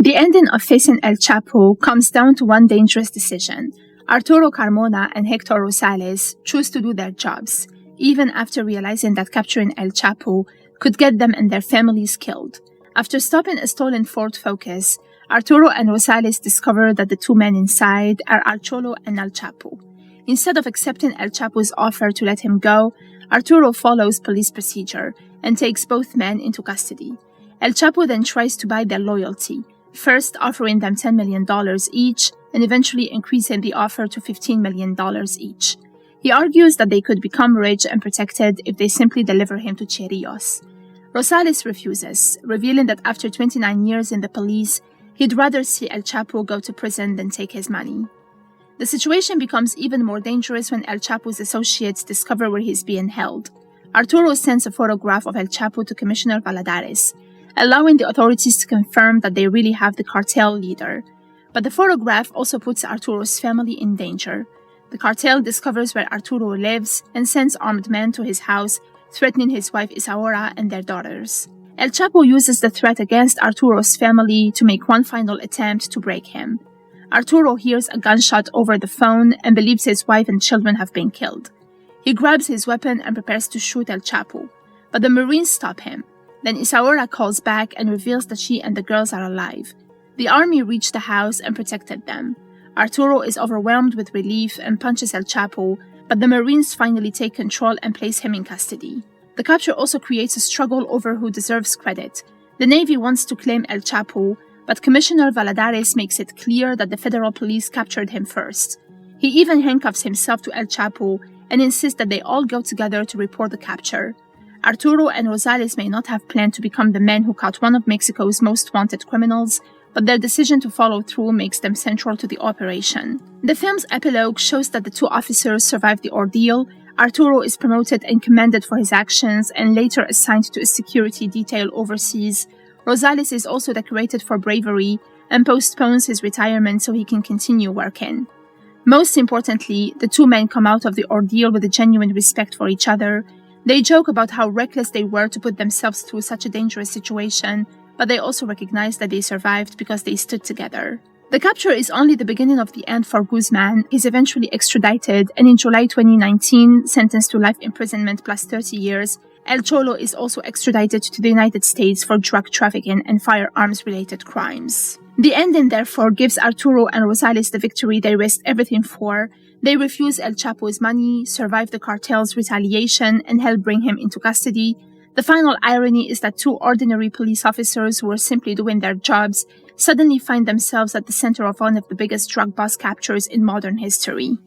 The ending of facing El Chapo comes down to one dangerous decision. Arturo Carmona and Hector Rosales choose to do their jobs, even after realizing that capturing El Chapo could get them and their families killed. After stopping a stolen Ford Focus, Arturo and Rosales discover that the two men inside are Archolo and El Chapo. Instead of accepting El Chapo's offer to let him go, Arturo follows police procedure and takes both men into custody. El Chapo then tries to buy their loyalty, first offering them $10 million each and eventually increasing the offer to $15 million each. He argues that they could become rich and protected if they simply deliver him to Chirrillos. Rosales refuses, revealing that after 29 years in the police, he'd rather see El Chapo go to prison than take his money. The situation becomes even more dangerous when El Chapo's associates discover where he's being held. Arturo sends a photograph of El Chapo to Commissioner Valladares, allowing the authorities to confirm that they really have the cartel leader. But the photograph also puts Arturo's family in danger. The cartel discovers where Arturo lives and sends armed men to his house, threatening his wife Isaura and their daughters. El Chapo uses the threat against Arturo's family to make one final attempt to break him. Arturo hears a gunshot over the phone and believes his wife and children have been killed. He grabs his weapon and prepares to shoot El Chapo, but the Marines stop him. Then Isaura calls back and reveals that she and the girls are alive. The army reached the house and protected them. Arturo is overwhelmed with relief and punches El Chapo, but the Marines finally take control and place him in custody. The capture also creates a struggle over who deserves credit. The Navy wants to claim El Chapo, but Commissioner Valladares makes it clear that the federal police captured him first. He even handcuffs himself to El Chapo and insists that they all go together to report the capture. Arturo and Rosales may not have planned to become the men who caught one of Mexico's most wanted criminals, but their decision to follow through makes them central to the operation. The film's epilogue shows that the two officers survived the ordeal. Arturo is promoted and commended for his actions and later assigned to a security detail overseas. Rosales is also decorated for bravery and postpones his retirement so he can continue working. Most importantly, the two men come out of the ordeal with a genuine respect for each other. They joke about how reckless they were to put themselves through such a dangerous situation, but they also recognize that they survived because they stood together. The capture is only the beginning of the end for Guzman. He's eventually extradited and in July 2019 sentenced to life imprisonment plus 30 years. El Cholo is also extradited to the United States for drug trafficking and firearms-related crimes. The ending, therefore, gives Arturo and Rosales the victory they risked everything for. They refuse El Chapo's money, survive the cartel's retaliation, and help bring him into custody. The final irony is that two ordinary police officers who were simply doing their jobs suddenly find themselves at the center of one of the biggest drug bust captures in modern history.